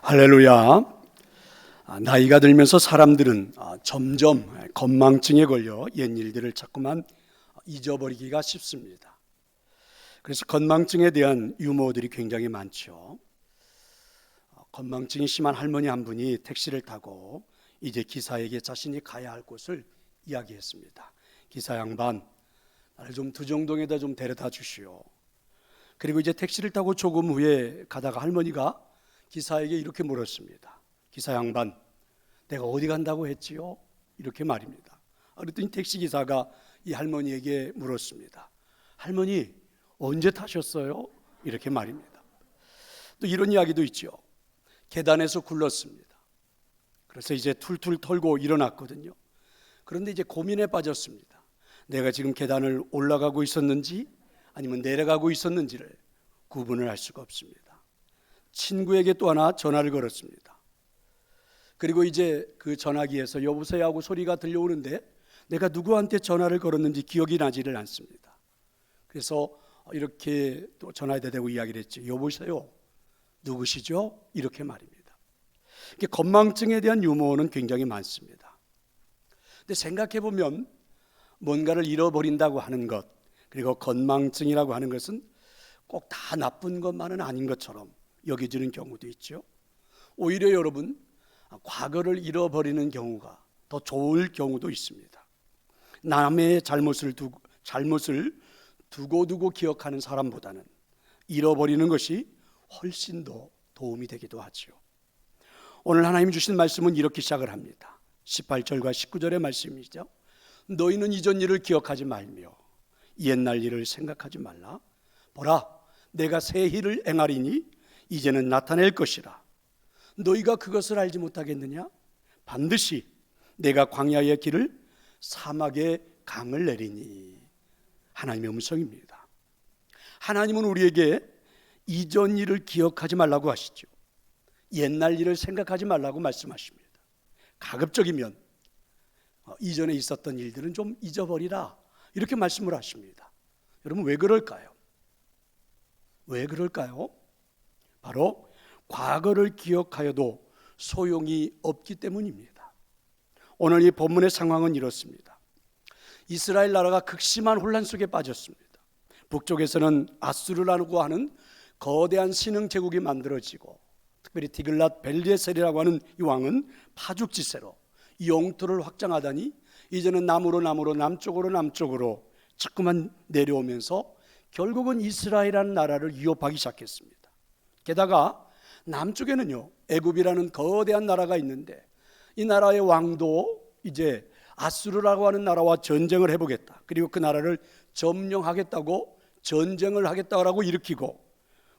할렐루야. 나이가 들면서 사람들은 점점 건망증에 걸려 옛 일들을 자꾸만 잊어버리기가 쉽습니다. 그래서 건망증에 대한 유머들이 굉장히 많죠. 건망증이 심한 할머니 한 분이 택시를 타고 이제 기사에게 자신이 가야 할 곳을 이야기했습니다. 기사 양반, 나를 좀 두정동에다 좀 데려다 주시오. 그리고 이제 택시를 타고 조금 후에 가다가 할머니가 기사에게 이렇게 물었습니다. 기사 양반, 내가 어디 간다고 했지요? 이렇게 말입니다. 그랬더니 택시기사가 이 할머니에게 물었습니다. 할머니, 언제 타셨어요? 이렇게 말입니다. 또 이런 이야기도 있죠. 계단에서 굴렀습니다. 그래서 이제 툴툴 털고 일어났거든요. 그런데 이제 고민에 빠졌습니다. 내가 지금 계단을 올라가고 있었는지 아니면 내려가고 있었는지를 구분을 할 수가 없습니다. 친구에게 또 하나 전화를 걸었습니다. 그리고 이제 그 전화기에서 여보세요 하고 소리가 들려오는데 내가 누구한테 전화를 걸었는지 기억이 나지를 않습니다. 그래서 이렇게 또 전화에다 대고 이야기를 했죠. 여보세요, 누구시죠? 이렇게 말입니다. 건망증에 대한 유머는 굉장히 많습니다. 근데 생각해보면 뭔가를 잃어버린다고 하는 것, 그리고 건망증이라고 하는 것은 꼭 다 나쁜 것만은 아닌 것처럼 여겨지는 경우도 있죠. 오히려 여러분, 과거를 잃어버리는 경우가 더 좋을 경우도 있습니다. 남의 잘못을 두고 기억하는 사람보다는 잃어버리는 것이 훨씬 더 도움이 되기도 하죠. 오늘 하나님 주신 말씀은 이렇게 시작을 합니다. 18절과 19절의 말씀이죠. 너희는 이전 일을 기억하지 말며 옛날 일을 생각하지 말라. 보라, 내가 새 일을 행하리니 이제는 나타낼 것이라. 너희가 그것을 알지 못하겠느냐? 반드시 내가 광야의 길을 사막의 강을 내리니. 하나님의 음성입니다. 하나님은 우리에게 이전 일을 기억하지 말라고 하시죠. 옛날 일을 생각하지 말라고 말씀하십니다. 가급적이면 이전에 있었던 일들은 좀 잊어버리라, 이렇게 말씀을 하십니다. 여러분, 왜 그럴까요? 왜 그럴까요? 바로 과거를 기억하여도 소용이 없기 때문입니다. 오늘 이 본문의 상황은 이렇습니다. 이스라엘 나라가 극심한 혼란 속에 빠졌습니다. 북쪽에서는 아수르라고 하는 거대한 신흥 제국이 만들어지고, 특별히 디글랏 벨레셀이라고 하는 이 왕은 파죽지세로 이 영토를 확장하다니 이제는 남쪽으로 자꾸만 내려오면서 결국은 이스라엘이라는 나라를 위협하기 시작했습니다. 게다가 남쪽에는요, 애굽이라는 거대한 나라가 있는데 이 나라의 왕도 이제 아수르라고 하는 나라와 전쟁을 해보겠다, 그리고 그 나라를 점령하겠다고 전쟁을 하겠다고 일으키고,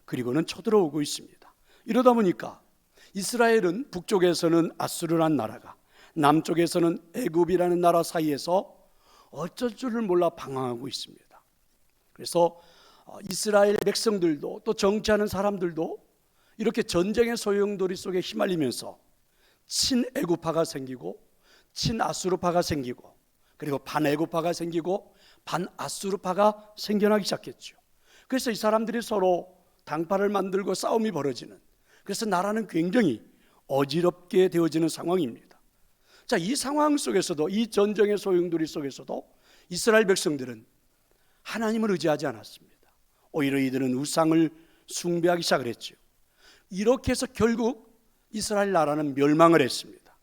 그리고는 쳐들어오고 있습니다. 이러다 보니까 이스라엘은 북쪽에서는 아수르라는 나라가, 남쪽에서는 애굽이라는 나라 사이에서 어쩔 줄을 몰라 방황하고 있습니다. 그래서 이스라엘 백성들도 또 정치하는 사람들도 이렇게 전쟁의 소용돌이 속에 휘말리면서 친애굽파가 생기고 친아수르파가 생기고, 그리고 반애굽파가 생기고 반아수르파가 생겨나기 시작했죠. 그래서 이 사람들이 서로 당파를 만들고 싸움이 벌어지는, 그래서 나라는 굉장히 어지럽게 되어지는 상황입니다. 자, 이 상황 속에서도, 이 전쟁의 소용돌이 속에서도 이스라엘 백성들은 하나님을 의지하지 않았습니다. 오히려 이들은 우상을 숭배하기 시작을 했죠. 이렇게 해서 결국 이스라엘 나라는 멸망을 했습니다.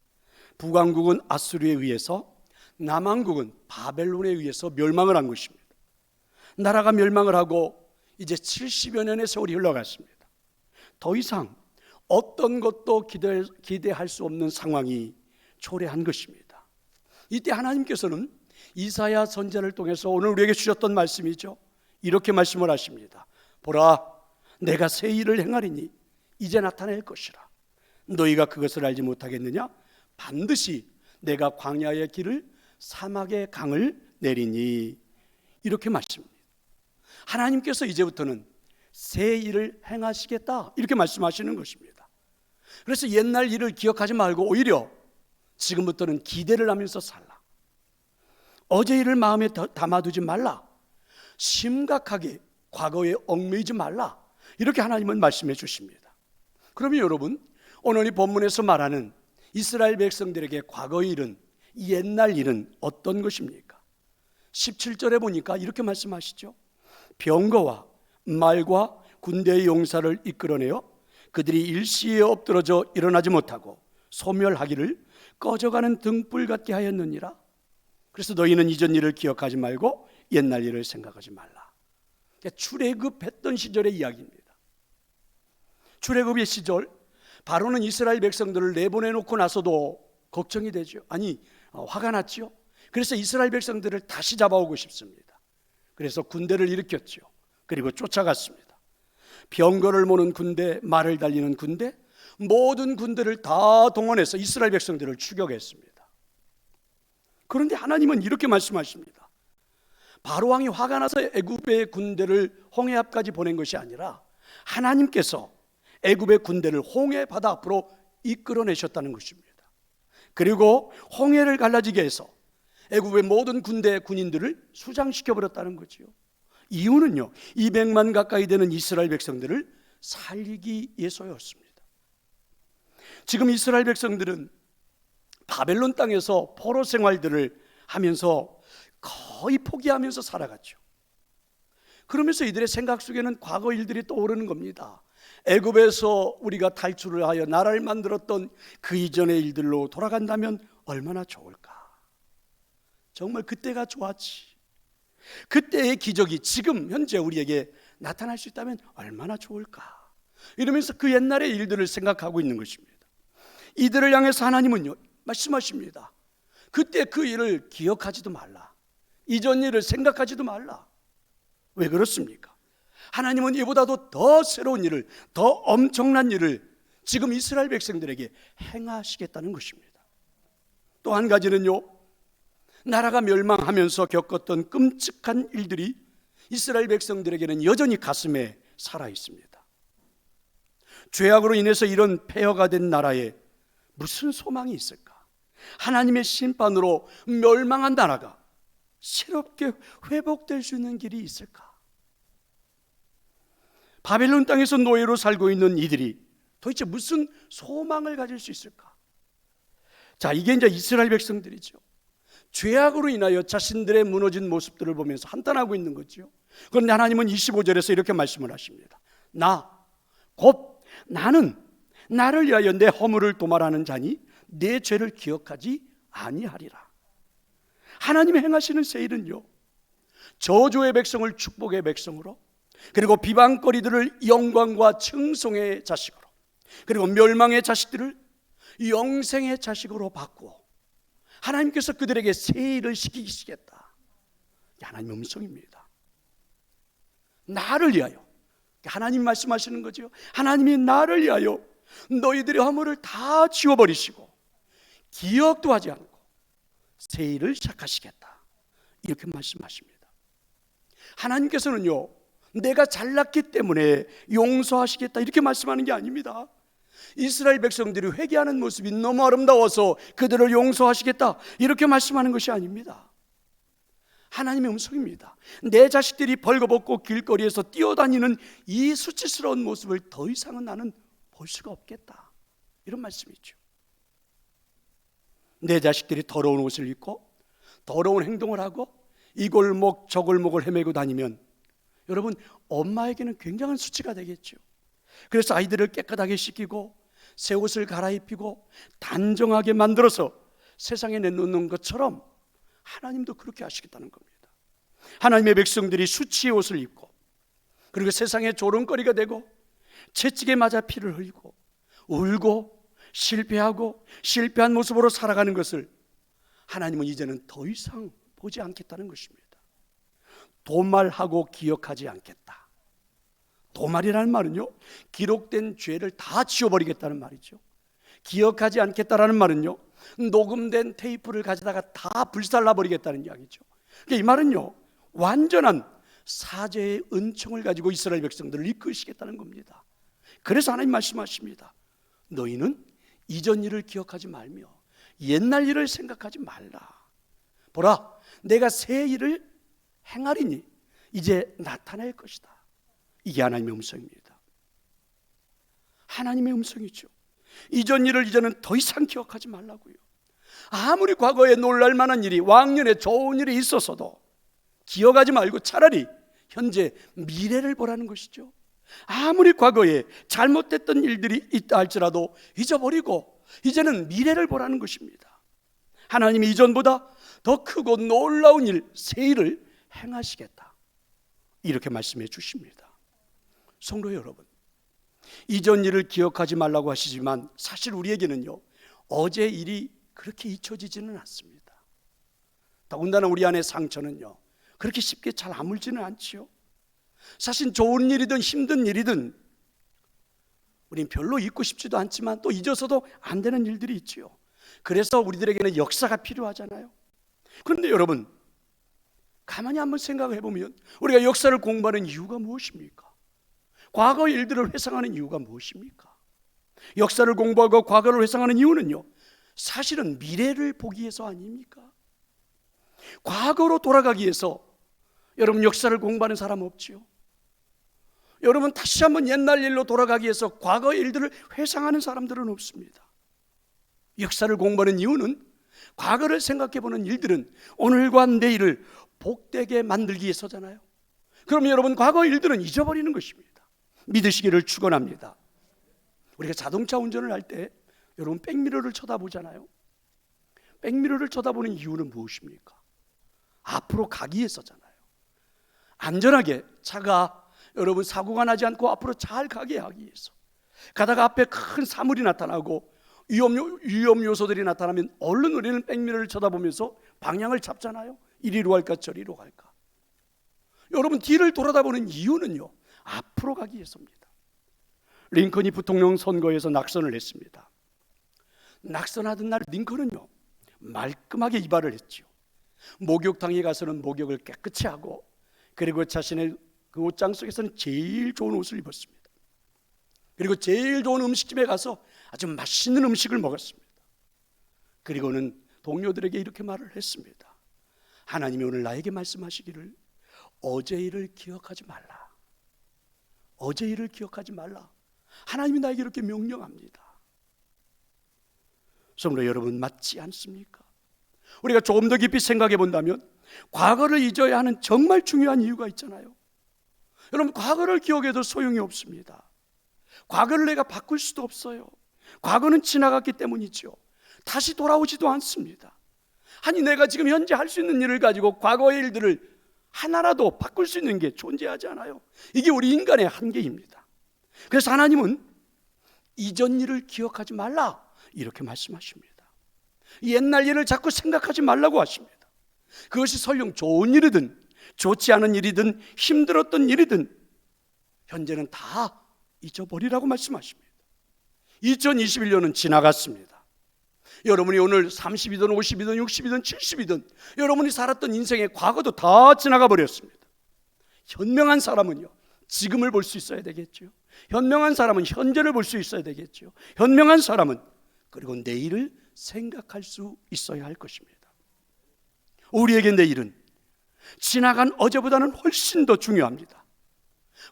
북왕국은 아수르에 의해서, 남왕국은 바벨론에 의해서 멸망을 한 것입니다. 나라가 멸망을 하고 이제 70여 년의 세월이 흘러갔습니다. 더 이상 어떤 것도 기대할 수 없는 상황이 초래한 것입니다. 이때 하나님께서는 이사야 선지자를 통해서 오늘 우리에게 주셨던 말씀이죠. 이렇게 말씀을 하십니다. 보라, 내가 새 일을 행하리니 이제 나타낼 것이라. 너희가 그것을 알지 못하겠느냐? 반드시 내가 광야의 길을 사막의 강을 내리니. 이렇게 말씀합니다. 하나님께서 이제부터는 새 일을 행하시겠다, 이렇게 말씀하시는 것입니다. 그래서 옛날 일을 기억하지 말고 오히려 지금부터는 기대를 하면서 살라. 어제 일을 마음에 담아두지 말라. 심각하게 과거에 얽매이지 말라. 이렇게 하나님은 말씀해 주십니다. 그러면 여러분, 오늘 이 본문에서 말하는 이스라엘 백성들에게 과거의 일은, 옛날 일은 어떤 것입니까? 17절에 보니까 이렇게 말씀하시죠. 병거와 말과 군대의 용사를 이끌어내어 그들이 일시에 엎드러져 일어나지 못하고 소멸하기를 꺼져가는 등불 같게 하였느니라. 그래서 너희는 이전 일을 기억하지 말고 옛날 일을 생각하지 말라. 출애굽했던 시절의 이야기입니다. 출애굽의 시절, 바로는 이스라엘 백성들을 내보내놓고 나서도 걱정이 되죠. 화가 났죠. 그래서 이스라엘 백성들을 다시 잡아오고 싶습니다. 그래서 군대를 일으켰죠. 그리고 쫓아갔습니다. 병거를 모는 군대, 말을 달리는 군대, 모든 군대를 다 동원해서 이스라엘 백성들을 추격했습니다. 그런데 하나님은 이렇게 말씀하십니다. 바로 왕이 화가 나서 애굽의 군대를 홍해 앞까지 보낸 것이 아니라 하나님께서 애굽의 군대를 홍해 바다 앞으로 이끌어내셨다는 것입니다. 그리고 홍해를 갈라지게 해서 애굽의 모든 군대 군인들을 수장시켜버렸다는 거죠. 이유는요, 200만 가까이 되는 이스라엘 백성들을 살리기 위해서였습니다. 지금 이스라엘 백성들은 바벨론 땅에서 포로 생활들을 하면서 거의 포기하면서 살아갔죠. 그러면서 이들의 생각 속에는 과거 일들이 떠오르는 겁니다. 애굽에서 우리가 탈출을 하여 나라를 만들었던 그 이전의 일들로 돌아간다면 얼마나 좋을까. 정말 그때가 좋았지. 그때의 기적이 지금 현재 우리에게 나타날 수 있다면 얼마나 좋을까. 이러면서 그 옛날의 일들을 생각하고 있는 것입니다. 이들을 향해서 하나님은요 말씀하십니다. 그때 그 일을 기억하지도 말라. 이전 일을 생각하지도 말라. 왜 그렇습니까? 하나님은 이보다도 더 새로운 일을, 더 엄청난 일을 지금 이스라엘 백성들에게 행하시겠다는 것입니다. 또 한 가지는요, 나라가 멸망하면서 겪었던 끔찍한 일들이 이스라엘 백성들에게는 여전히 가슴에 살아 있습니다. 죄악으로 인해서 이런 폐허가 된 나라에 무슨 소망이 있을까? 하나님의 심판으로 멸망한 나라가 새롭게 회복될 수 있는 길이 있을까? 바벨론 땅에서 노예로 살고 있는 이들이 도대체 무슨 소망을 가질 수 있을까? 자, 이게 이제 이스라엘 백성들이죠. 죄악으로 인하여 자신들의 무너진 모습들을 보면서 한탄하고 있는 거죠. 그런데 하나님은 25절에서 이렇게 말씀을 하십니다. 나는 나를 위하여 내 허물을 도말하는 자니 내 죄를 기억하지 아니하리라. 하나님이 행하시는 새 일은요, 저주의 백성을 축복의 백성으로, 그리고 비방거리들을 영광과稱颂의 자식으로, 그리고 멸망의 자식들을 영생의 자식으로 바꾸어 하나님께서 그들에게 새 일을 시키시겠다. 하나님의 음성입니다. 나를 위하여, 하나님 말씀하시는 거죠. 하나님이 나를 위하여 너희들의 허물을 다 지워버리시고 기억도 하지 않고 새 일을 시작하시겠다. 이렇게 말씀하십니다. 하나님께서는요, 내가 잘났기 때문에 용서하시겠다 이렇게 말씀하는 게 아닙니다. 이스라엘 백성들이 회개하는 모습이 너무 아름다워서 그들을 용서하시겠다 이렇게 말씀하는 것이 아닙니다. 하나님의 음성입니다. 내 자식들이 벌거벗고 길거리에서 뛰어다니는 이 수치스러운 모습을 더 이상은 나는 볼 수가 없겠다, 이런 말씀이죠. 내 자식들이 더러운 옷을 입고 더러운 행동을 하고 이 골목 저 골목을 헤매고 다니면 여러분, 엄마에게는 굉장한 수치가 되겠죠. 그래서 아이들을 깨끗하게 씻기고 새 옷을 갈아입히고 단정하게 만들어서 세상에 내놓는 것처럼 하나님도 그렇게 하시겠다는 겁니다. 하나님의 백성들이 수치의 옷을 입고 그리고 세상의 조롱거리가 되고 채찍에 맞아 피를 흘리고 울고 실패하고 실패한 모습으로 살아가는 것을 하나님은 이제는 더 이상 보지 않겠다는 것입니다. 도말하고 기억하지 않겠다. 도말이라는 말은요, 기록된 죄를 다 지워버리겠다는 말이죠. 기억하지 않겠다라는 말은요, 녹음된 테이프를 가져다가 다 불살라버리겠다는 이야기죠. 그러니까 이 말은요, 완전한 사죄의 은총을 가지고 이스라엘 백성들을 이끄시겠다는 겁니다. 그래서 하나님 말씀하십니다. 너희는 이전 일을 기억하지 말며 옛날 일을 생각하지 말라. 보라, 내가 새 일을 행하리니 이제 나타날 것이다. 이게 하나님의 음성입니다. 하나님의 음성이죠. 이전 일을 이제는 더 이상 기억하지 말라고요. 아무리 과거에 놀랄 만한 일이, 왕년에 좋은 일이 있었어도 기억하지 말고 차라리 현재 미래를 보라는 것이죠. 아무리 과거에 잘못됐던 일들이 있다 할지라도 잊어버리고 이제는 미래를 보라는 것입니다. 하나님이 이전보다 더 크고 놀라운 일, 새 일을 행하시겠다, 이렇게 말씀해 주십니다. 성도 여러분, 이전 일을 기억하지 말라고 하시지만 사실 우리에게는요, 어제 일이 그렇게 잊혀지지는 않습니다. 더군다나 우리 안의 상처는요, 그렇게 쉽게 잘 아물지는 않지요. 사실 좋은 일이든 힘든 일이든 우린 별로 잊고 싶지도 않지만 또 잊어서도 안 되는 일들이 있지요. 그래서 우리들에게는 역사가 필요하잖아요. 그런데 여러분, 가만히 한번 생각해 보면 우리가 역사를 공부하는 이유가 무엇입니까? 과거의 일들을 회상하는 이유가 무엇입니까? 역사를 공부하고 과거를 회상하는 이유는요, 사실은 미래를 보기 위해서 아닙니까? 과거로 돌아가기 위해서 여러분 역사를 공부하는 사람 없지요? 여러분 다시 한번 옛날 일로 돌아가기 위해서 과거의 일들을 회상하는 사람들은 없습니다. 역사를 공부하는 이유는 과거를 생각해보는 일들은 오늘과 내일을 복되게 만들기 위해서잖아요. 그럼 여러분 과거의 일들은 잊어버리는 것입니다. 믿으시기를 축원합니다. 우리가 자동차 운전을 할 때 여러분 백미러를 쳐다보잖아요. 백미러를 쳐다보는 이유는 무엇입니까? 앞으로 가기 위해서잖아요. 안전하게 차가 여러분 사고가 나지 않고 앞으로 잘 가게 하기 위해서. 가다가 앞에 큰 사물이 나타나고 위험 요소들이 나타나면 얼른 우리는 백미러를 쳐다보면서 방향을 잡잖아요. 이리로 갈까 저리로 갈까. 여러분 뒤를 돌아다보는 이유는요, 앞으로 가기 위해서입니다. 링컨이 부통령 선거에서 낙선을 했습니다. 낙선하던 날 링컨은요, 말끔하게 이발을 했죠. 목욕탕에 가서는 목욕을 깨끗이 하고, 그리고 자신의 그 옷장 속에서는 제일 좋은 옷을 입었습니다. 그리고 제일 좋은 음식집에 가서 아주 맛있는 음식을 먹었습니다. 그리고는 동료들에게 이렇게 말을 했습니다. 하나님이 오늘 나에게 말씀하시기를 어제 일을 기억하지 말라. 어제 일을 기억하지 말라. 하나님이 나에게 이렇게 명령합니다. 성도 여러분, 맞지 않습니까? 우리가 조금 더 깊이 생각해 본다면 과거를 잊어야 하는 정말 중요한 이유가 있잖아요. 여러분, 과거를 기억해도 소용이 없습니다. 과거를 내가 바꿀 수도 없어요. 과거는 지나갔기 때문이죠. 다시 돌아오지도 않습니다. 아니 내가 지금 현재 할 수 있는 일을 가지고 과거의 일들을 하나라도 바꿀 수 있는 게 존재하지 않아요. 이게 우리 인간의 한계입니다. 그래서 하나님은 이전 일을 기억하지 말라, 이렇게 말씀하십니다. 옛날 일을 자꾸 생각하지 말라고 하십니다. 그것이 설령 좋은 일이든 좋지 않은 일이든 힘들었던 일이든 현재는 다 잊어버리라고 말씀하십니다. 2021년은 지나갔습니다. 여러분이 오늘 30이든 50이든 60이든 70이든 여러분이 살았던 인생의 과거도 다 지나가 버렸습니다. 현명한 사람은요, 지금을 볼 수 있어야 되겠죠. 현명한 사람은 현재를 볼 수 있어야 되겠죠. 현명한 사람은 그리고 내일을 생각할 수 있어야 할 것입니다. 우리에게 내일은 지나간 어제보다는 훨씬 더 중요합니다.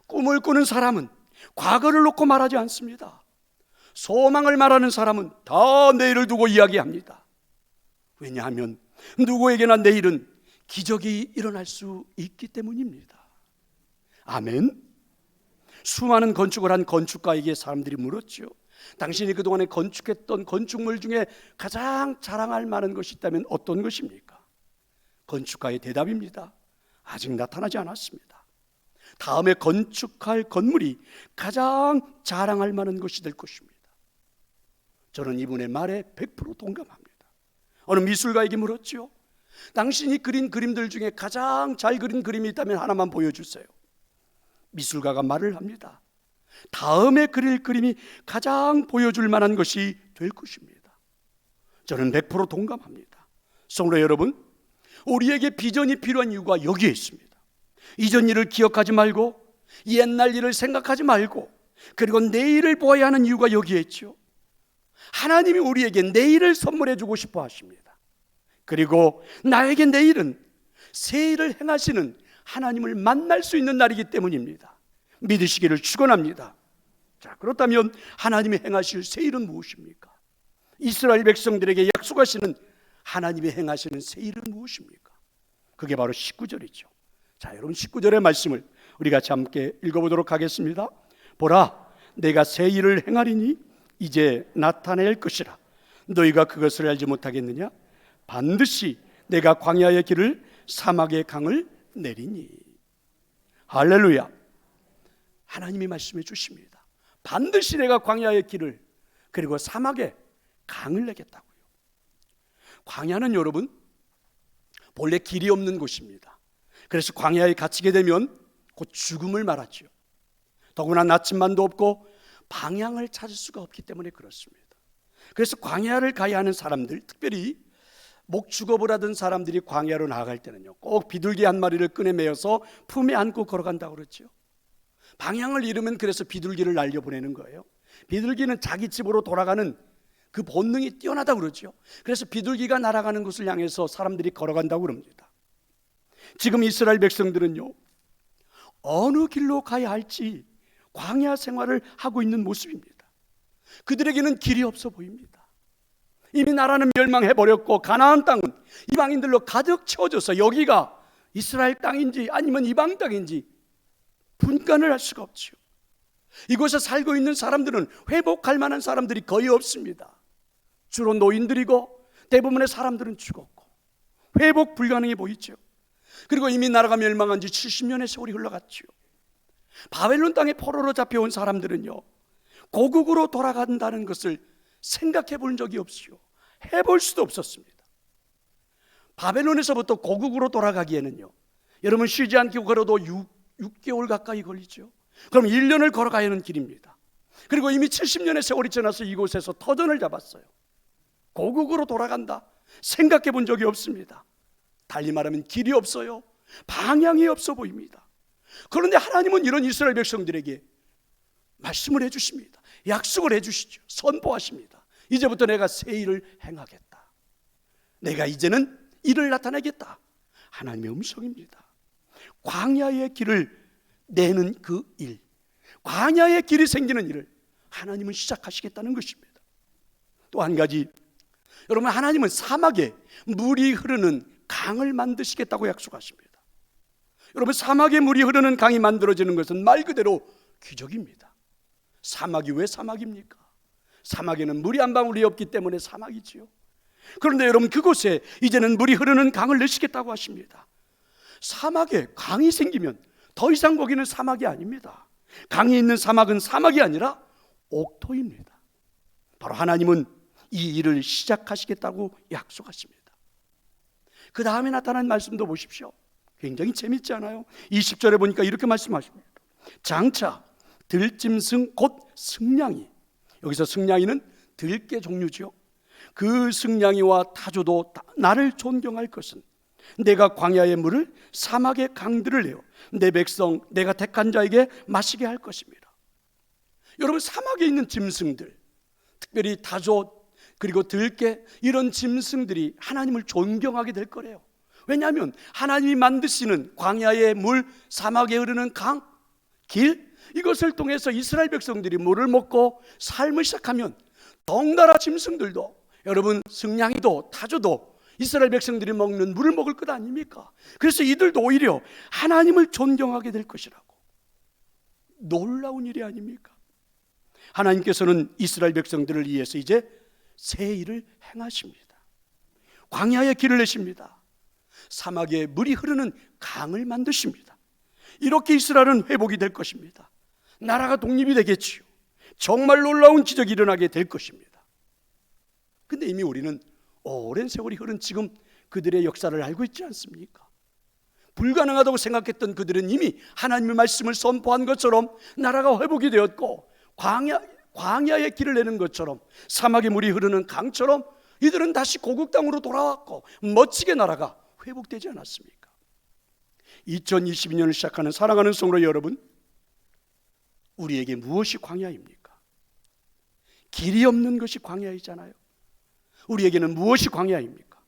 꿈을 꾸는 사람은 과거를 놓고 말하지 않습니다. 소망을 말하는 사람은 다 내일을 두고 이야기합니다. 왜냐하면 누구에게나 내일은 기적이 일어날 수 있기 때문입니다. 아멘. 수많은 건축을 한 건축가에게 사람들이 물었죠. 당신이 그동안에 건축했던 건축물 중에 가장 자랑할 만한 것이 있다면 어떤 것입니까? 건축가의 대답입니다. 아직 나타나지 않았습니다. 다음에 건축할 건물이 가장 자랑할 만한 것이 될 것입니다. 저는 이분의 말에 100% 동감합니다. 어느 미술가에게 물었죠. 당신이 그린 그림들 중에 가장 잘 그린 그림이 있다면 하나만 보여주세요. 미술가가 말을 합니다. 다음에 그릴 그림이 가장 보여줄 만한 것이 될 것입니다. 저는 100% 동감합니다. 성도 여러분, 우리에게 비전이 필요한 이유가 여기에 있습니다. 이전 일을 기억하지 말고 옛날 일을 생각하지 말고 그리고 내일을 보아야 하는 이유가 여기에 있죠. 하나님이 우리에게 내일을 선물해 주고 싶어 하십니다. 그리고 나에게 내일은 새 일을 행하시는 하나님을 만날 수 있는 날이기 때문입니다. 믿으시기를 축원합니다. 자, 그렇다면 하나님이 행하실 새 일은 무엇입니까? 이스라엘 백성들에게 약속하시는 하나님이 행하시는 새 일은 무엇입니까? 그게 바로 19절이죠. 자, 여러분 19절의 말씀을 우리 같이 함께 읽어보도록 하겠습니다. 보라, 내가 새 일을 행하리니 이제 나타낼 것이라. 너희가 그것을 알지 못하겠느냐? 반드시 내가 광야의 길을 사막의 강을 내리니. 할렐루야. 하나님이 말씀해 주십니다. 반드시 내가 광야의 길을, 그리고 사막에 강을 내겠다고요. 광야는 여러분 본래 길이 없는 곳입니다. 그래서 광야에 갇히게 되면 곧 죽음을 말하죠. 더구나 나침반도 없고 방향을 찾을 수가 없기 때문에 그렇습니다. 그래서 광야를 가야 하는 사람들, 특별히 목축업을 하던 사람들이 광야로 나아갈 때는요, 꼭 비둘기 한 마리를 끈에 매어서 품에 안고 걸어간다고 그러죠. 방향을 잃으면 그래서 비둘기를 날려보내는 거예요. 비둘기는 자기 집으로 돌아가는 그 본능이 뛰어나다고 그러죠. 그래서 비둘기가 날아가는 곳을 향해서 사람들이 걸어간다고 그럽니다. 지금 이스라엘 백성들은요, 어느 길로 가야 할지 광야 생활을 하고 있는 모습입니다. 그들에게는 길이 없어 보입니다. 이미 나라는 멸망해버렸고 가나안 땅은 이방인들로 가득 채워져서 여기가 이스라엘 땅인지 아니면 이방 땅인지 분간을 할 수가 없죠. 이곳에 살고 있는 사람들은 회복할 만한 사람들이 거의 없습니다. 주로 노인들이고 대부분의 사람들은 죽었고 회복 불가능해 보이죠. 그리고 이미 나라가 멸망한 지 70년의 세월이 흘러갔죠. 바벨론 땅에 포로로 잡혀온 사람들은요, 고국으로 돌아간다는 것을 생각해 본 적이 없지요. 해볼 수도 없었습니다. 바벨론에서부터 고국으로 돌아가기에는요, 여러분 쉬지 않고 걸어도 6개월 가까이 걸리죠. 그럼 1년을 걸어가야 하는 길입니다. 그리고 이미 70년의 세월이 지나서 이곳에서 터전을 잡았어요. 고국으로 돌아간다 생각해 본 적이 없습니다. 달리 말하면 길이 없어요. 방향이 없어 보입니다. 그런데 하나님은 이런 이스라엘 백성들에게 말씀을 해주십니다. 약속을 해주시죠. 선포하십니다. 이제부터 내가 새 일을 행하겠다. 내가 이제는 일을 나타내겠다. 하나님의 음성입니다. 광야의 길을 내는 그 일, 광야의 길이 생기는 일을 하나님은 시작하시겠다는 것입니다. 또 한 가지, 여러분 하나님은 사막에 물이 흐르는 강을 만드시겠다고 약속하십니다. 여러분 사막에 물이 흐르는 강이 만들어지는 것은 말 그대로 기적입니다. 사막이 왜 사막입니까? 사막에는 물이 한 방울이 없기 때문에 사막이지요. 그런데 여러분 그곳에 이제는 물이 흐르는 강을 내시겠다고 하십니다. 사막에 강이 생기면 더 이상 거기는 사막이 아닙니다. 강이 있는 사막은 사막이 아니라 옥토입니다. 바로 하나님은 이 일을 시작하시겠다고 약속하십니다. 그 다음에 나타난 말씀도 보십시오. 굉장히 재밌지 않아요? 20절에 보니까 이렇게 말씀하십니다. 장차 들짐승 곧 승냥이, 여기서 승냥이는 들개 종류죠. 그 승냥이와 타조도 나를 존경할 것은 내가 광야의 물을 사막의 강들을 내어 내 백성 내가 택한 자에게 마시게 할 것입니다. 여러분 사막에 있는 짐승들, 특별히 타조 그리고 들개, 이런 짐승들이 하나님을 존경하게 될 거래요. 왜냐하면 하나님이 만드시는 광야의 물, 사막에 흐르는 강, 길, 이것을 통해서 이스라엘 백성들이 물을 먹고 삶을 시작하면 덩달아 짐승들도, 여러분 승냥이도 타조도 이스라엘 백성들이 먹는 물을 먹을 것 아닙니까? 그래서 이들도 오히려 하나님을 존경하게 될 것이라고. 놀라운 일이 아닙니까? 하나님께서는 이스라엘 백성들을 위해서 이제 새 일을 행하십니다. 광야의 길을 내십니다. 사막에 물이 흐르는 강을 만드십니다. 이렇게 이스라엘은 회복이 될 것입니다. 나라가 독립이 되겠지요. 정말 놀라운 기적이 일어나게 될 것입니다. 근데 이미 우리는 오랜 세월이 흐른 지금 그들의 역사를 알고 있지 않습니까? 불가능하다고 생각했던 그들은 이미 하나님의 말씀을 선포한 것처럼 나라가 회복이 되었고, 광야의 길을 내는 것처럼 사막에 물이 흐르는 강처럼 이들은 다시 고국 땅으로 돌아왔고 멋지게 나라가 회복되지 않았습니까? 2022년을 시작하는 사랑하는 성도 여러분, 우리에게 무엇이 광야입니까? 길이 없는 것이 광야이잖아요. 우리에게는 무엇이 광야입니까?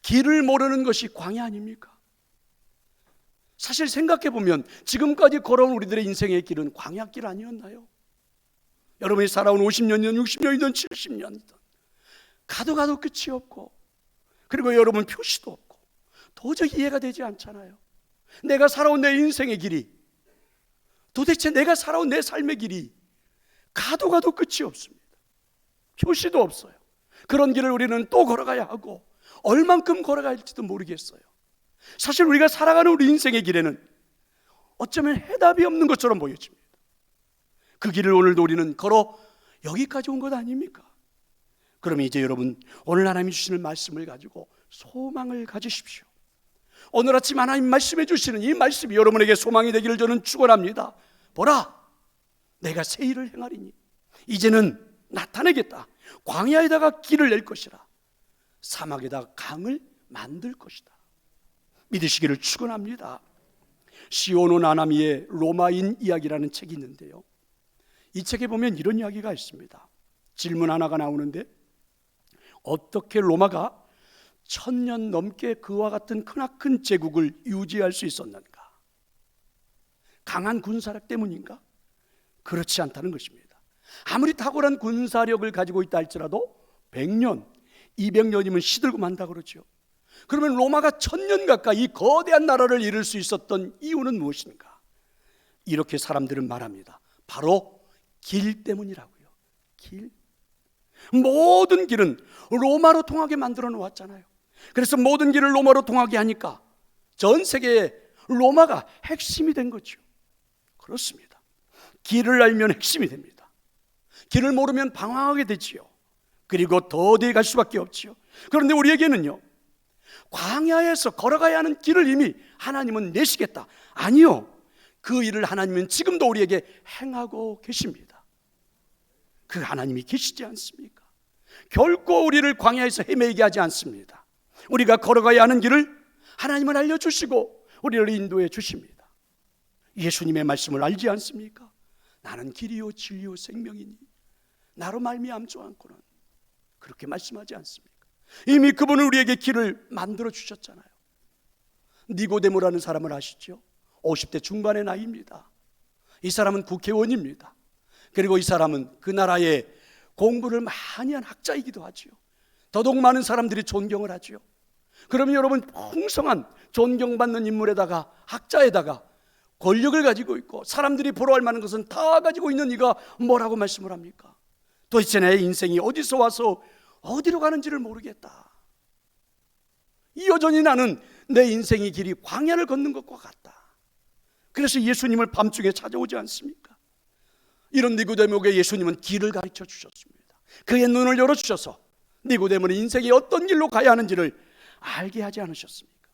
길을 모르는 것이 광야 아닙니까? 사실 생각해 보면 지금까지 걸어온 우리들의 인생의 길은 광야길 아니었나요? 여러분이 살아온 50년이든 60년이든 70년이든 가도 끝이 없고, 그리고 여러분 표시도 없고 도저히 이해가 되지 않잖아요. 내가 살아온 내 인생의 길이, 도대체 내가 살아온 내 삶의 길이 가도 끝이 없습니다. 표시도 없어요. 그런 길을 우리는 또 걸어가야 하고 얼만큼 걸어가야 할지도 모르겠어요. 사실 우리가 살아가는 우리 인생의 길에는 어쩌면 해답이 없는 것처럼 보여집니다. 그 길을 오늘도 우리는 걸어 여기까지 온 것 아닙니까? 그러면 이제 여러분, 오늘 하나님이 주시는 말씀을 가지고 소망을 가지십시오. 오늘 아침 하나님 말씀해 주시는 이 말씀이 여러분에게 소망이 되기를 저는 축원합니다. 보라, 내가 새 일을 행하리니 이제는 나타내겠다. 광야에다가 길을 낼 것이라, 사막에다가 강을 만들 것이다. 믿으시기를 축원합니다. 시오노 나나미의 로마인 이야기라는 책이 있는데요, 이 책에 보면 이런 이야기가 있습니다. 질문 하나가 나오는데, 어떻게 로마가 1000년 넘게 그와 같은 크나큰 제국을 유지할 수 있었는가? 강한 군사력 때문인가? 그렇지 않다는 것입니다. 아무리 탁월한 군사력을 가지고 있다 할지라도 100년, 200년이면 시들고 만다 그러죠. 그러면 로마가 1000년 가까이 이 거대한 나라를 이룰 수 있었던 이유는 무엇인가? 이렇게 사람들은 말합니다. 바로 길 때문이라고요. 길. 모든 길은 로마로 통하게 만들어 놓았잖아요. 그래서 모든 길을 로마로 통하게 하니까 전 세계에 로마가 핵심이 된 거죠. 그렇습니다. 길을 알면 핵심이 됩니다. 길을 모르면 방황하게 되지요. 그리고 더 어디에 갈 수밖에 없지요. 그런데 우리에게는요, 광야에서 걸어가야 하는 길을 이미 하나님은 내시겠다. 아니요, 그 일을 하나님은 지금도 우리에게 행하고 계십니다. 그 하나님이 계시지 않습니까? 결코 우리를 광야에서 헤매게 하지 않습니다. 우리가 걸어가야 하는 길을 하나님은 알려주시고 우리를 인도해 주십니다. 예수님의 말씀을 알지 않습니까? 나는 길이요 진리요 생명이니 나로 말미암지 않고는, 그렇게 말씀하지 않습니까? 이미 그분은 우리에게 길을 만들어 주셨잖아요. 니고데모라는 사람을 아시죠? 50대 중반의 나이입니다. 이 사람은 국회의원입니다. 그리고 이 사람은 그 나라의 공부를 많이 한 학자이기도 하죠. 더더욱 많은 사람들이 존경을 하죠. 그러면 여러분, 풍성한 존경받는 인물에다가 학자에다가 권력을 가지고 있고 사람들이 부러워할 만한 것은 다 가지고 있는 이가 뭐라고 말씀을 합니까? 도대체 내 인생이 어디서 와서 어디로 가는지를 모르겠다. 여전히 나는 내 인생의 길이 광야를 걷는 것과 같다. 그래서 예수님을 밤중에 찾아오지 않습니까? 이런 니고데모에게 예수님은 길을 가르쳐 주셨습니다. 그의 눈을 열어주셔서 니고데모는 인생이 어떤 길로 가야 하는지를 알게 하지 않으셨습니까?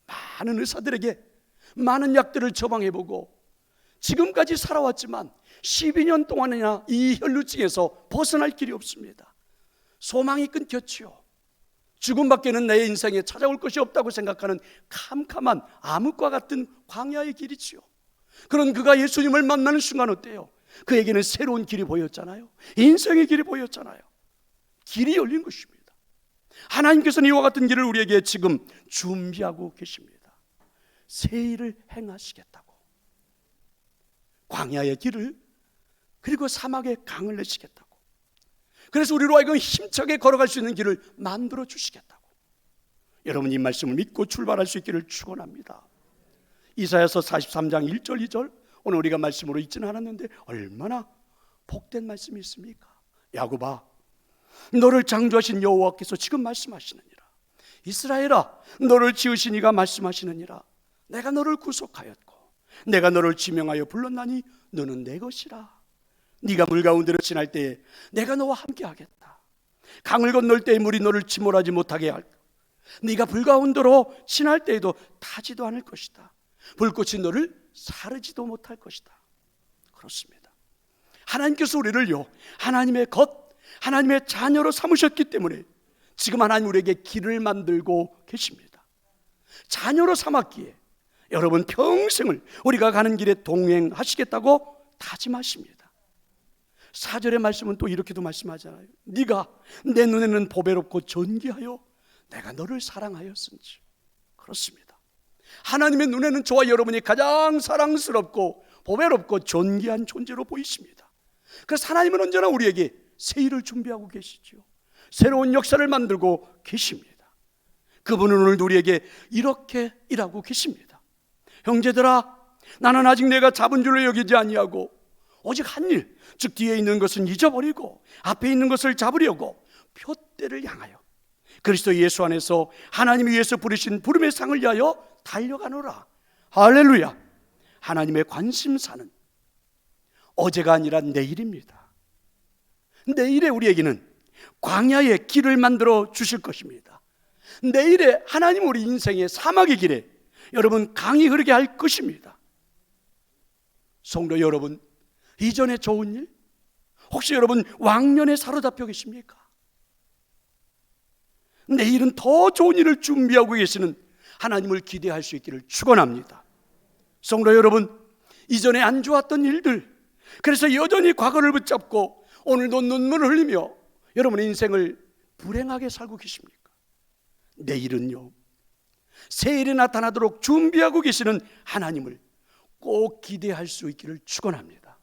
많은 의사들에게 많은 약들을 처방해보고 지금까지 살아왔지만 12년 동안이나 이 혈루증에서 벗어날 길이 없습니다. 소망이 끊겼지요. 죽음밖에는 내 인생에 찾아올 것이 없다고 생각하는 캄캄한 암흑과 같은 광야의 길이지요. 그런 그가 예수님을 만나는 순간 어때요? 그에게는 새로운 길이 보였잖아요. 인생의 길이 보였잖아요. 길이 열린 것입니다. 하나님께서는 이와 같은 길을 우리에게 지금 준비하고 계십니다. 새 일을 행하시겠다고. 광야의 길을, 그리고 사막의 강을 내시겠다고. 그래서 우리로 하여금 힘차게 걸어갈 수 있는 길을 만들어 주시겠다고. 여러분, 이 말씀을 믿고 출발할 수 있기를 축원합니다. 이사야서 43장 1절 2절, 오늘 우리가 말씀으로 읽지는 않았는데 얼마나 복된 말씀이 있습니까? 야곱아, 너를 창조하신 여호와께서 지금 말씀하시느니라. 이스라엘아, 너를 지으신 이가 말씀하시느니라. 내가 너를 구속하였고 내가 너를 지명하여 불렀나니 너는 내 것이라. 네가 물 가운데로 지날 때에 내가 너와 함께 하겠다. 강을 건널 때에 물이 너를 침몰하지 못하게 할 것이다. 네가 불 가운데로 지날 때에도 타지도 않을 것이다. 불꽃이 너를 사르지도 못할 것이다. 그렇습니다. 하나님께서 우리를요, 하나님의 것, 하나님의 자녀로 삼으셨기 때문에 지금 하나님 우리에게 길을 만들고 계십니다. 자녀로 삼았기에 여러분 평생을 우리가 가는 길에 동행하시겠다고 다짐하십니다. 4절의 말씀은 또 이렇게도 말씀하잖아요. 네가 내 눈에는 보배롭고 존귀하여 내가 너를 사랑하였은지. 그렇습니다. 하나님의 눈에는 저와 여러분이 가장 사랑스럽고 보배롭고 존귀한 존재로 보이십니다. 그래서 하나님은 언제나 우리에게 새 일을 준비하고 계시죠. 새로운 역사를 만들고 계십니다. 그분은 오늘도 우리에게 이렇게 일하고 계십니다. 형제들아, 나는 아직 내가 잡은 줄로 여기지 아니하고 오직 한 일, 즉 뒤에 있는 것은 잊어버리고 앞에 있는 것을 잡으려고 표대를 향하여 그리스도 예수 안에서 하나님이 위해서 부르신 부름의 상을 위하여 달려가노라. 할렐루야. 하나님의 관심사는 어제가 아니라 내일입니다. 내일에 우리에게는 광야의 길을 만들어 주실 것입니다. 내일에 하나님 우리 인생의 사막의 길에 여러분 강이 흐르게 할 것입니다. 성도 여러분, 이전에 좋은 일, 혹시 여러분 왕년에 사로잡혀 계십니까? 내일은 더 좋은 일을 준비하고 계시는 하나님을 기대할 수 있기를 축원합니다. 성도 여러분, 이전에 안 좋았던 일들, 그래서 여전히 과거를 붙잡고 오늘도 눈물을 흘리며 여러분의 인생을 불행하게 살고 계십니까? 내일은요, 새 일이 나타나도록 준비하고 계시는 하나님을 꼭 기대할 수 있기를 축원합니다.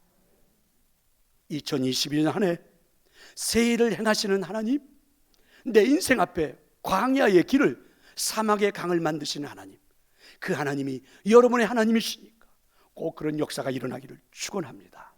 2022년 한 해 새 일을 행하시는 하나님, 내 인생 앞에 광야의 길을, 사막의 강을 만드시는 하나님, 그 하나님이 여러분의 하나님이시니까 꼭 그런 역사가 일어나기를 축원합니다.